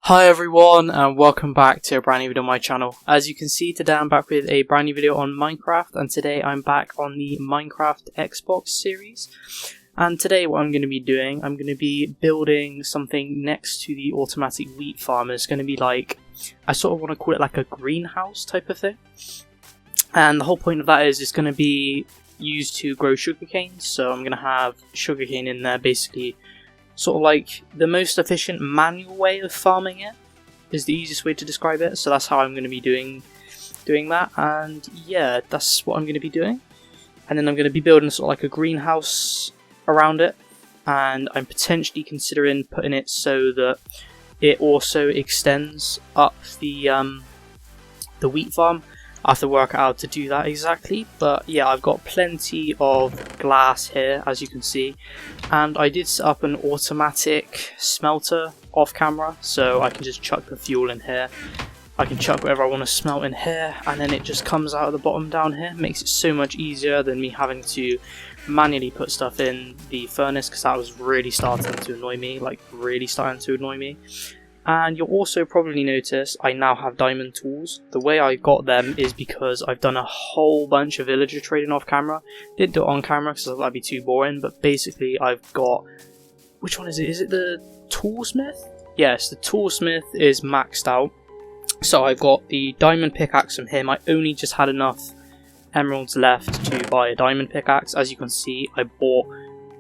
Hi everyone and welcome back to a brand new video on my channel. As you can see, today I'm back with a brand new video on Minecraft, and today I'm back on the Minecraft Xbox series. And today what I'm going to be doing, I'm going to be building something next to the automatic wheat farm. It's going to be like, I sort of want to call it like a greenhouse type of thing. And the whole point of that is it's going to be used to grow sugarcane. So I'm going to have sugarcane in there, basically sort of like the most efficient manual way of farming it is the easiest way to describe it. So that's how I'm going to be doing that, and yeah, that's what I'm going to be doing. And then I'm going to be building sort of like a greenhouse around it, and I'm potentially considering putting it so that it also extends up the wheat farm. I have to work out how to do that exactly, but yeah, I've got plenty of glass here, as you can see, and I did set up an automatic smelter off camera, so I can just chuck the fuel in here. I can chuck whatever I want to smelt in here, and then it just comes out of the bottom down here. It makes it so much easier than me having to manually put stuff in the furnace, because that was really starting to annoy me, And you'll also probably notice I now have diamond tools. The way I got them is because I've done a whole bunch of villager trading off camera. Didn't do it on camera because I thought that'd be too boring, but basically I've got... Which one is it? Is it the toolsmith? Yes, the toolsmith is maxed out. So I've got the diamond pickaxe from him. I only just had enough emeralds left to buy a diamond pickaxe. As you can see, I bought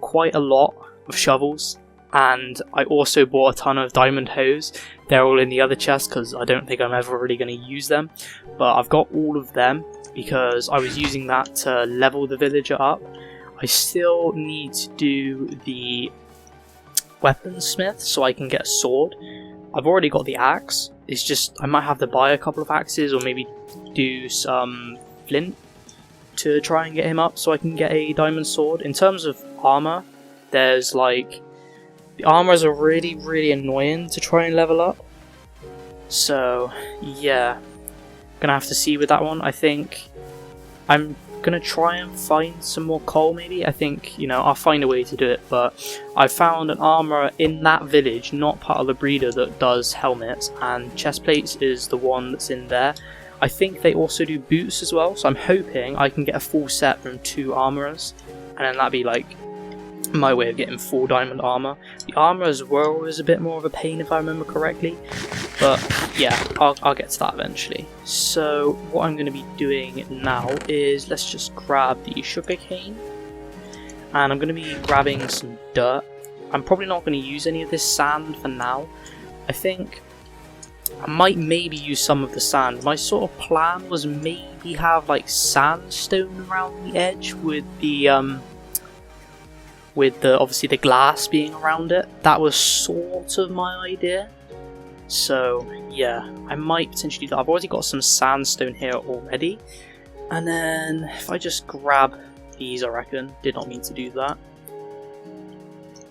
quite a lot of shovels. And I also bought a ton of diamond hoes. They're all in the other chest because I don't think I'm ever really going to use them. But I've got all of them because I was using that to level the villager up. I still need to do the weaponsmith so I can get a sword. I've already got the axe. It's just I might have to buy a couple of axes or maybe do some flint to try and get him up so I can get a diamond sword. In terms of armor, there's like... The armors are really annoying to try and level up. So, yeah. Gonna have to see with that one. I think I'm gonna try and find some more coal maybe. I think, you know, I'll find a way to do it. But I found an armor in that village, not part of the breeder, that does helmets. And chest plates is the one that's in there. I think they also do boots as well. So I'm hoping I can get a full set from 2 armorers. And then that'd be like... my way of getting full diamond armor. The armor as well is a bit more of a pain if I remember correctly, but yeah, I'll get to that eventually. So what I'm going to be doing now is let's just grab the sugarcane, and I'm going to be grabbing some dirt. I'm probably not going to use any of this sand for now. I think I might maybe use some of the sand. My sort of plan was maybe have like sandstone around the edge with the obviously the glass being around it. That was sort of my idea. So yeah, I might potentially do that. I've already got some sandstone here already. And then if I just grab these, I reckon. Did not mean to do that.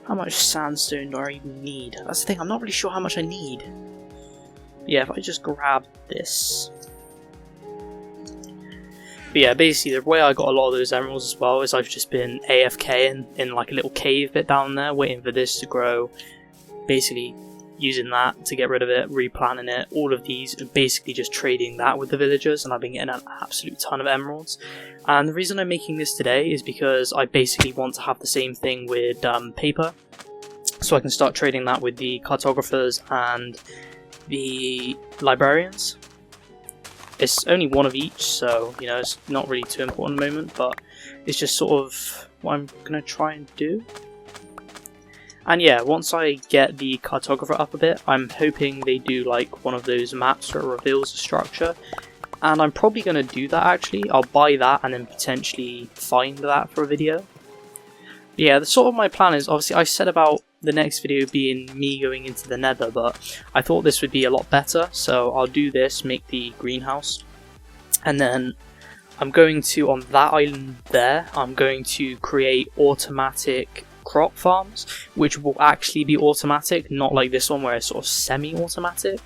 How much sandstone do I even need? That's the thing, I'm not really sure how much I need. Yeah, if I just grab this. But yeah, basically the way I got a lot of those emeralds as well is I've just been AFKing in like a little cave bit down there, waiting for this to grow, basically using that to get rid of it, replanting it. All of these are basically just trading that with the villagers, and I've been getting an absolute ton of emeralds. And the reason I'm making this today is because I basically want to have the same thing with paper, so I can start trading that with the cartographers and the librarians. It's only one of each, so, you know, it's not really too important at the moment, but it's just sort of what I'm going to try and do. And yeah, once I get the cartographer up a bit, I'm hoping they do like one of those maps where it reveals the structure. And I'm probably going to do that actually. I'll buy that and then potentially find that for a video. But yeah, the sort of my plan is, obviously I said about the next video being me going into the nether, but I thought this would be a lot better, so I'll do this, make the greenhouse, and then I'm going to, on that island there, I'm going to create automatic crop farms, which will actually be automatic, not like this one where it's sort of semi-automatic.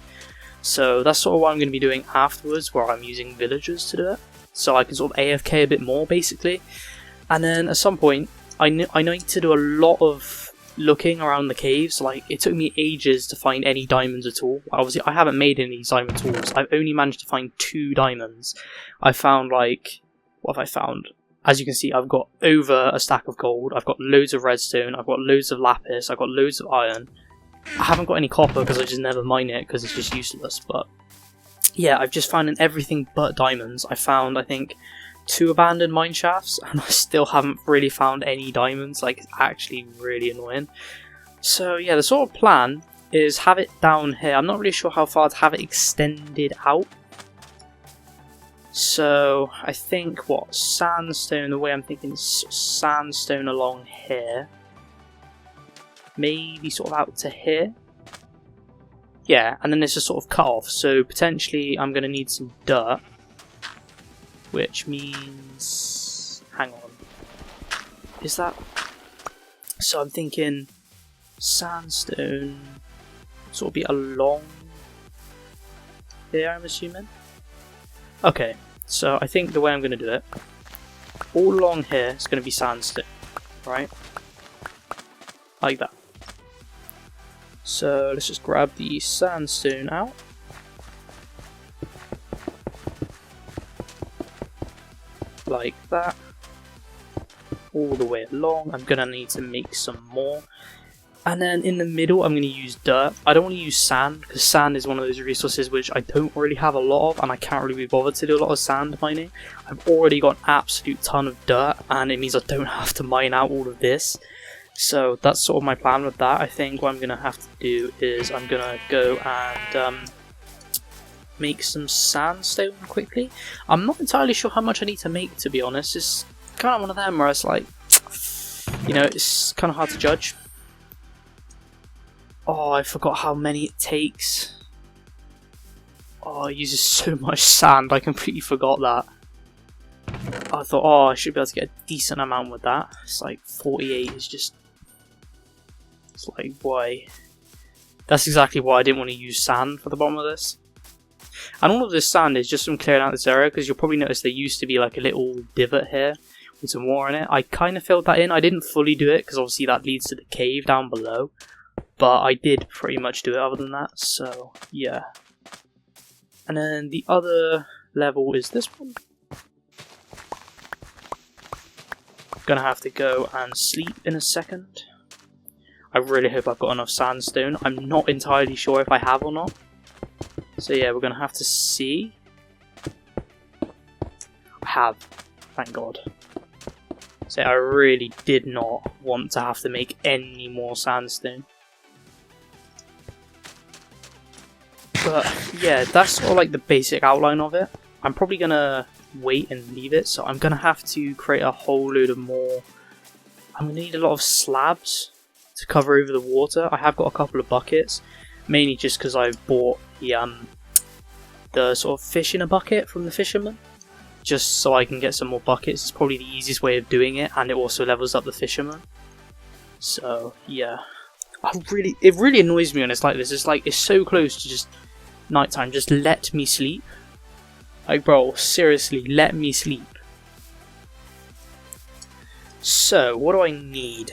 So that's sort of what I'm going to be doing afterwards, where I'm using villagers to do it, so I can sort of AFK a bit more basically. And then at some point I need to do a lot of looking around the caves. Like, it took me ages to find any diamonds at all. Obviously, I haven't made any diamond tools. I've only managed to find 2 diamonds. I found, like, what have I found? As you can see, I've got over a stack of gold. I've got loads of redstone. I've got loads of lapis. I've got loads of iron. I haven't got any copper because I just never mine it because it's just useless. But yeah, I've just found in everything but diamonds. I found, I think, 2 abandoned mine shafts, and I still haven't really found any diamonds. Like, it's actually really annoying. So yeah, the sort of plan is have it down here. I'm not really sure how far to have it extended out. So I think, what, sandstone, the way I'm thinking is sandstone along here. Maybe sort of out to here. Yeah, and then this is sort of cut off. So potentially I'm going to need some dirt. Which means... hang on. Is that... so I'm thinking sandstone sort of be along here, I'm assuming. Okay, so I think the way I'm going to do it, all along here is going to be sandstone, right? Like that. So let's just grab the sandstone out. Like that. All the way along. I'm going to need to make some more. And then in the middle, I'm going to use dirt. I don't want to use sand, because sand is one of those resources which I don't really have a lot of, and I can't really be bothered to do a lot of sand mining. I've already got an absolute ton of dirt, and it means I don't have to mine out all of this. So that's sort of my plan with that. I think what I'm going to have to do is I'm going to go and make some sandstone quickly. I'm not entirely sure how much I need to make, to be honest. It's kind of one of them where it's like, you know, it's kind of hard to judge. Oh, I forgot how many it takes. Oh, it uses so much sand, I completely forgot that. I thought, oh, I should be able to get a decent amount with that. It's like 48 is just... it's like, why? That's exactly why I didn't want to use sand for the bottom of this. And all of this sand is just from clearing out this area, because you'll probably notice there used to be like a little divot here with some water in it. I kind of filled that in. I didn't fully do it, because obviously that leads to the cave down below. But I did pretty much do it other than that, so yeah. And then the other level is this one. Gonna have to go and sleep in a second. I really hope I've got enough sandstone. I'm not entirely sure if I have or not. So yeah, we're gonna have to see. I have, thank God. So I really did not want to have to make any more sandstone. But yeah, that's sort of like the basic outline of it. I'm probably gonna wait and leave it, so I'm gonna have to create a whole load of more. I'm gonna need a lot of slabs to cover over the water. I have got a couple of buckets, mainly just because I've bought the sort of fish in a bucket from the fisherman, just so I can get some more buckets. It's probably the easiest way of doing it, and it also levels up the fisherman. So yeah, it really annoys me when it's like this. It's like, it's so close to just nighttime. Just let me sleep. Like, bro, seriously, let me sleep. So, what do I need?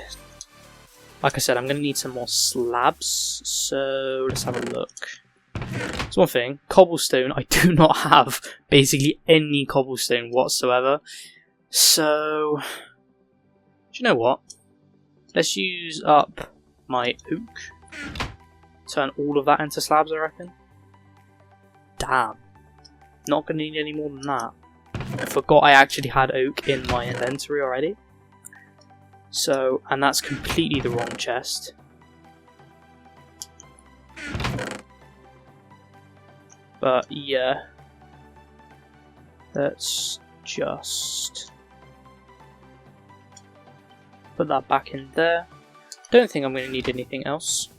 Like I said, I'm going to need some more slabs. So, let's have a look. There's one thing. Cobblestone. I do not have basically any cobblestone whatsoever. So, do you know what? Let's use up my oak. Turn all of that into slabs, I reckon. Damn. Not going to need any more than that. I forgot I actually had oak in my inventory already. So, and that's completely the wrong chest. But yeah. Let's just put that back in there. Don't think I'm going to need anything else.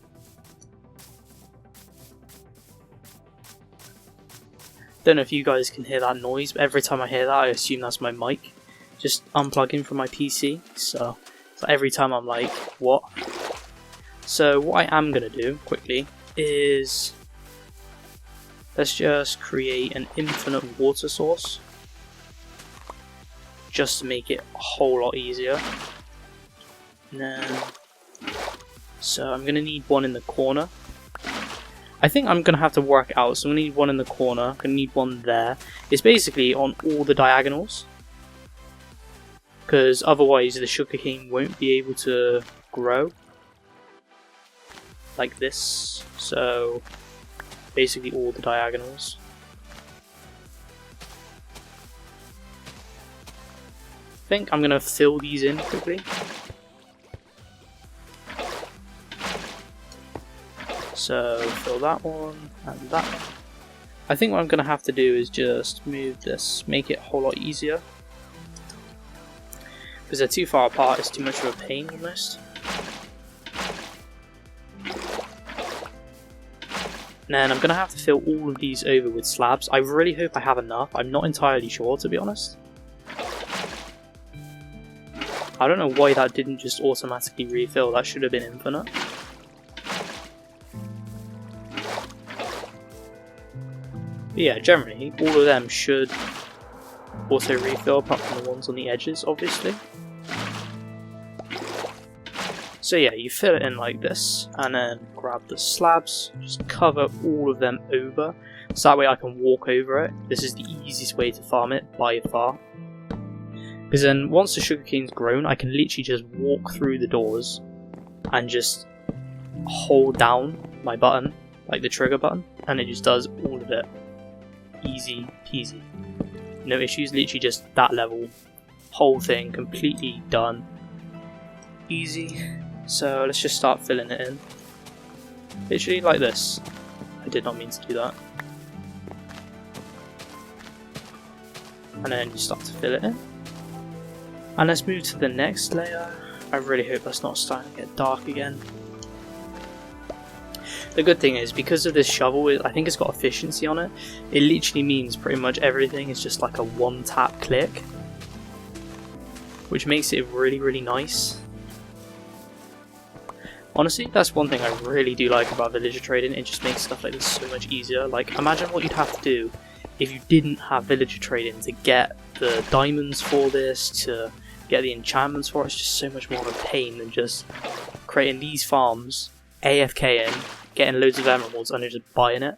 Don't know if you guys can hear that noise, but every time I hear that, I assume that's my mic just unplugging from my PC. So every time I'm like, what? So what I am going to do quickly is let's just create an infinite water source just to make it a whole lot easier. And then So I'm going to need one in the corner. I think I'm going to have to work out, so I'm going to need one in the corner, I'm going to need one there. It's basically on all the diagonals, because otherwise the sugarcane won't be able to grow like this. So basically all the diagonals. I think I'm going to fill these in quickly. So fill that one and that one. I think what I'm going to have to do is just move this, make it a whole lot easier. Because they're too far apart, it's too much of a pain almost. And then I'm going to have to fill all of these over with slabs. I really hope I have enough. I'm not entirely sure, to be honest. I don't know why that didn't just automatically refill. That should have been infinite. But yeah, generally, all of them should auto refill, apart from the ones on the edges, obviously. So yeah, you fill it in like this, and then grab the slabs, just cover all of them over, so that way I can walk over it. This is the easiest way to farm it, by far. Because then, once the sugarcane's grown, I can literally just walk through the doors, and just hold down my button, like the trigger button, and it just does all of it. Easy peasy. No issues, literally just that level. Whole thing completely done. Easy. So let's just start filling it in. Literally like this. I did not mean to do that. And then you start to fill it in. And let's move to the next layer. I really hope that's not starting to get dark again. The good thing is, because of this shovel, I think it's got efficiency on it. It literally means pretty much everything is just like a one-tap click, which makes it really, really nice. Honestly, that's one thing I really do like about villager trading. It just makes stuff like this so much easier. Like, imagine what you'd have to do if you didn't have villager trading to get the diamonds for this, to get the enchantments for it. It's just so much more of a pain than just creating these farms, AFK in, getting loads of emeralds, and then just buying it.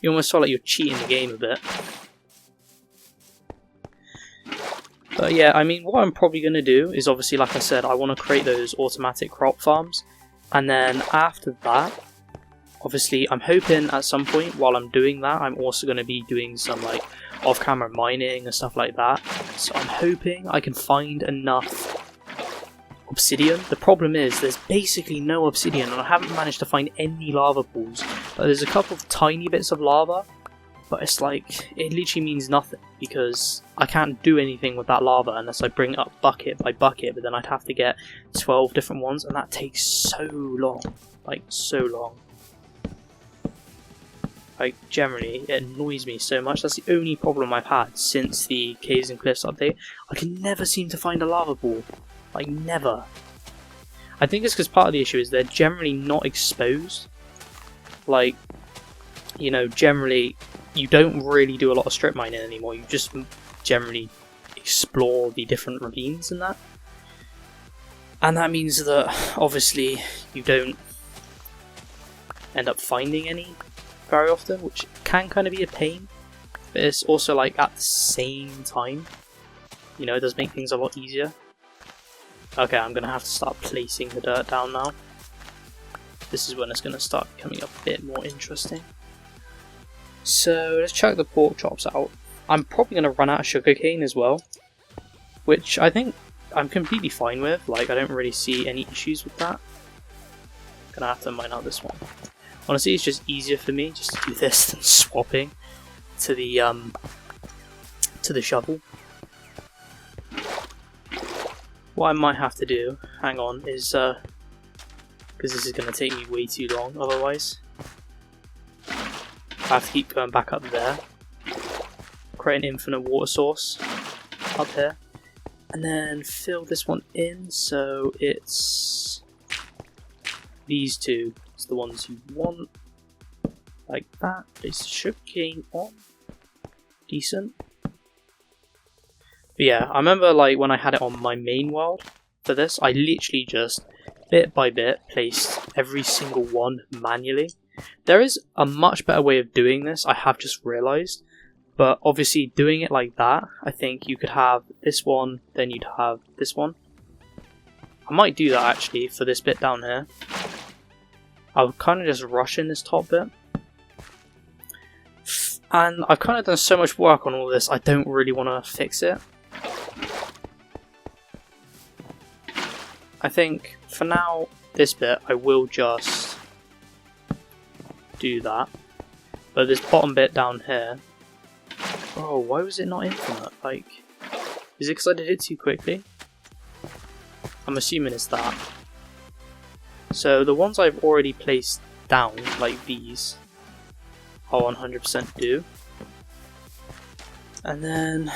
You almost feel like you're cheating the game a bit. But yeah, I mean, what I'm probably going to do is, obviously, like I said, I want to create those automatic crop farms. And then after that, obviously, I'm hoping at some point while I'm doing that, I'm also going to be doing some like off-camera mining and stuff like that. So I'm hoping I can find enough obsidian. The problem is there's basically no obsidian, and I haven't managed to find any lava pools. But there's a couple of tiny bits of lava, but it's like, it literally means nothing, because I can't do anything with that lava unless I bring it up bucket by bucket, but then I'd have to get 12 different ones, and that takes so long. Like, so long. Like, generally, it annoys me so much. That's the only problem I've had since the Caves and Cliffs update. I can never seem to find a lava pool. Like, never. I think it's because part of the issue is they're generally not exposed. Like, you know, generally, you don't really do a lot of strip mining anymore. You just generally explore the different ravines and that. And that means that, obviously, you don't end up finding any very often, which can kind of be a pain. But it's also, like, at the same time, you know, it does make things a lot easier. Okay, I'm going to have to start placing the dirt down now. This is when it's going to start becoming a bit more interesting. So, let's chuck the pork chops out. I'm probably going to run out of sugarcane as well, which I think I'm completely fine with. Like, I don't really see any issues with that. I'm going to have to mine out this one. Honestly, it's just easier for me just to do this than swapping to the shovel. What I might have to do, hang on, is, because this is going to take me way too long otherwise, I have to keep going back up there, create an infinite water source up here, and then fill this one in so it's these two. It's the ones you want, like that. Place the sugarcane on, decent. But yeah, I remember like when I had it on my main world, for this. I literally just, bit by bit, placed every single one manually. There is a much better way of doing this, I have just realised. But obviously doing it like that, I think you could have this one, then you'd have this one. I might do that actually for this bit down here. I'll kind of just rush in this top bit. And I've kind of done so much work on all this, I don't really want to fix it. I think for now, this bit, I will just do that. But this bottom bit down here, oh, why was it not infinite? Like, is it because I did it too quickly? I'm assuming it's that. So the ones I've already placed down, like these, I'll 100% do. And then,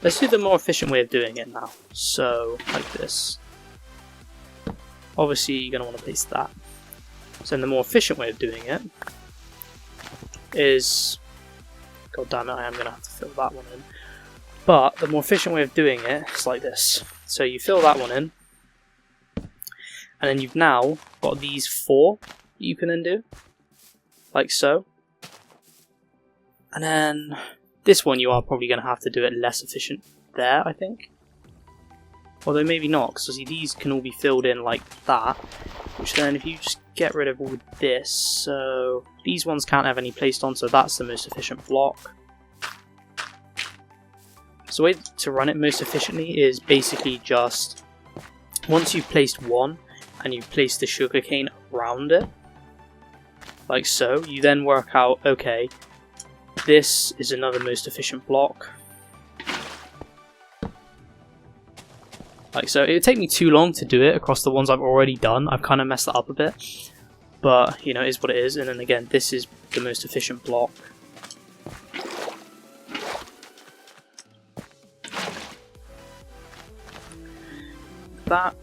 let's do the more efficient way of doing it now. So, like this. Obviously, you're going to want to place that. So then the more efficient way of doing it is... God damn it, I am going to have to fill that one in. But the more efficient way of doing it is like this. So you fill that one in. And then you've now got these 4 that you can then do. Like so. And then this one you are probably going to have to do it less efficient there, I think. Although maybe not, because see these can all be filled in like that. Which then if you just get rid of all this, so these ones can't have any placed on, so that's the most efficient block. So the way to run it most efficiently is basically just, once you've placed one, and you've placed the sugarcane around it, like so, you then work out, okay, this is another most efficient block. Like so, it would take me too long to do it across the ones I've already done. I've kind of messed that up a bit. But, you know, it is what it is. And then again, this is the most efficient block. That.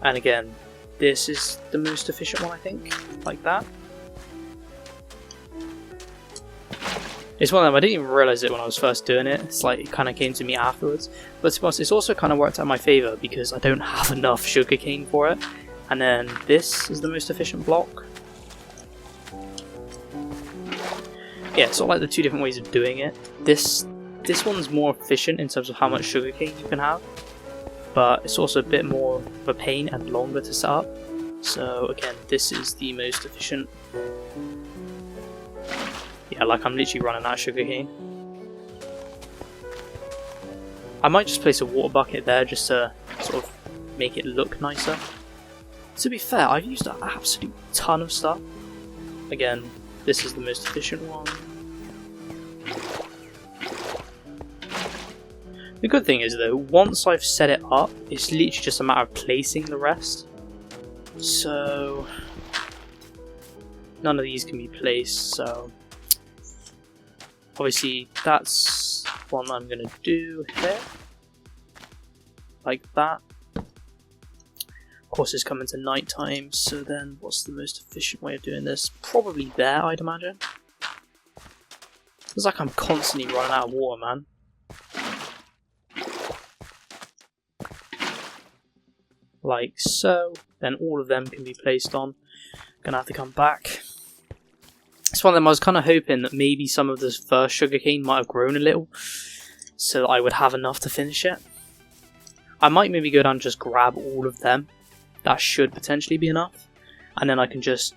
And again, this is the most efficient one, I think. Like that. It's one of them, I didn't even realise it when I was first doing it. It's like, it kind of came to me afterwards. But to be honest, it's also kind of worked out in my favour because I don't have enough sugarcane for it. And then this is the most efficient block. Yeah, it's sort of like the 2 different ways of doing it. This one's more efficient in terms of how much sugarcane you can have. But it's also a bit more of a pain and longer to set up. So again, this is the most efficient. Yeah, like I'm literally running out of sugarcane. I might just place a water bucket there just to sort of make it look nicer. To be fair, I've used an absolute ton of stuff. Again, this is the most efficient one. The good thing is though, once I've set it up, it's literally just a matter of placing the rest. So, none of these can be placed, so... Obviously, that's one I'm going to do here. Like that. Of course, it's coming to night time, so then what's the most efficient way of doing this? Probably there, I'd imagine. It's like I'm constantly running out of water, man. Like so. Then all of them can be placed on. Gonna have to come back. It's one of them I was kind of hoping that maybe some of this first sugarcane might have grown a little, so that I would have enough to finish it. I might maybe go down and just grab all of them. That should potentially be enough. And then I can just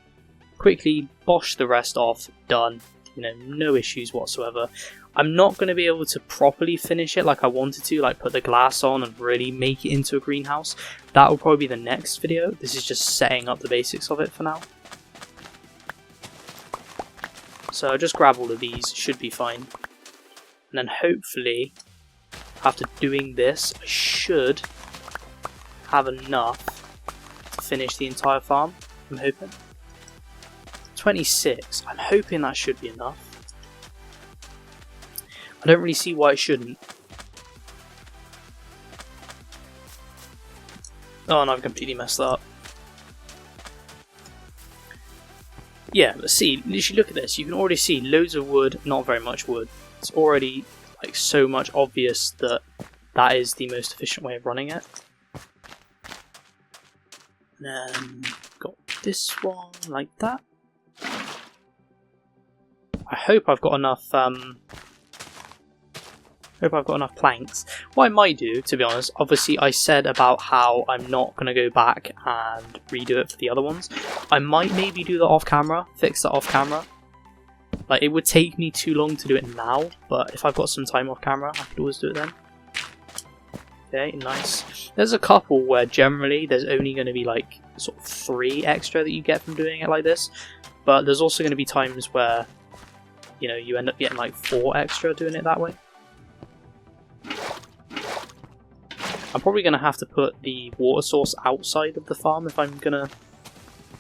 quickly bosh the rest off, done. You know, no issues whatsoever. I'm not going to be able to properly finish it like I wanted to, like put the glass on and really make it into a greenhouse. That will probably be the next video. This is just setting up the basics of it for now. So I'll just grab all of these, should be fine. And then hopefully, after doing this, I should have enough to finish the entire farm, I'm hoping. 26, I'm hoping that should be enough. I don't really see why it shouldn't. Oh, and I've completely messed that up. Yeah, let's see, literally look at this, you can already see loads of wood, not very much wood. It's already like so much obvious that that is the most efficient way of running it. And then got this one like that. I hope I've got enough planks. What I might do, to be honest, obviously I said about how I'm not going to go back and redo it for the other ones. I might maybe do that off camera, fix that off camera. Like, it would take me too long to do it now, but if I've got some time off camera, I could always do it then. Okay, nice. There's a couple where generally there's only going to be like sort of 3 extra that you get from doing it like this, but there's also going to be times where, you know, you end up getting like 4 extra doing it that way. I'm probably going to have to put the water source outside of the farm if I'm going to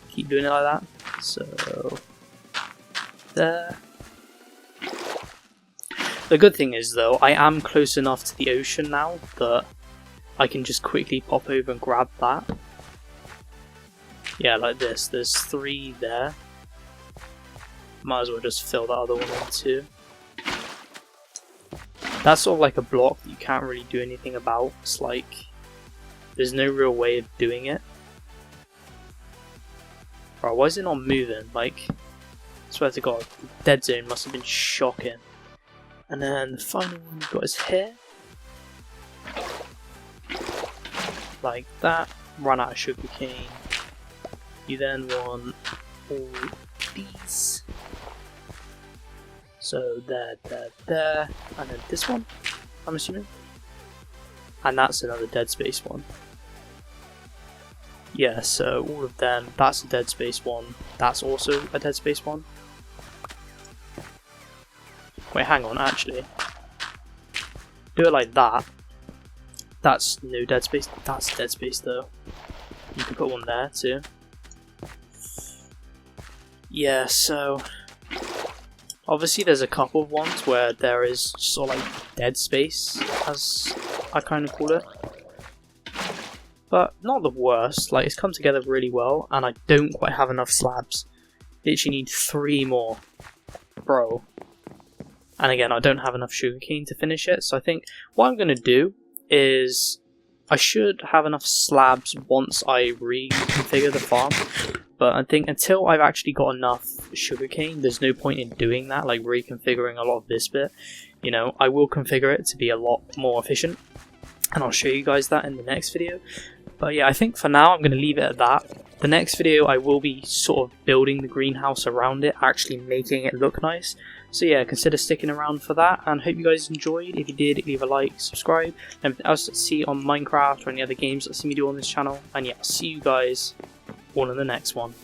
keep doing it like that. So, there. The good thing is though, I am close enough to the ocean now that I can just quickly pop over and grab that. Yeah, like this. There's 3 there. Might as well just fill that other one in too. That's sort of like a block that you can't really do anything about. It's like, there's no real way of doing it. Bro, why is it not moving? Like, I swear to God, the dead zone must have been shocking. And then the final one we've got is here. Like that. Run out of sugarcane. You then want all these. So there, and then this one, I'm assuming. And that's another dead space one. Yeah, so all of them, that's a dead space one, that's also a dead space one. Wait, hang on, actually. Do it like that. That's no dead space, that's dead space though. You can put one there too. Yeah, so obviously there's a couple of ones where there is sort of like dead space, as I kind of call it. But not the worst, like it's come together really well, and I don't quite have enough slabs. Literally need 3 more. Bro. And again, I don't have enough sugarcane to finish it, so I think what I'm going to do is I should have enough slabs once I reconfigure the farm. But I think until I've actually got enough sugarcane, there's no point in doing that, like reconfiguring a lot of this bit. You know, I will configure it to be a lot more efficient, and I'll show you guys that in the next video. But yeah, I think for now I'm going to leave it at that. The next video I will be sort of building the greenhouse around it, actually making it look nice. So yeah, consider sticking around for that, and hope you guys enjoyed. If you did, leave a like, subscribe, anything else to see on Minecraft or any other games that see me do on this channel. And yeah, I'll see you guys all in the next one.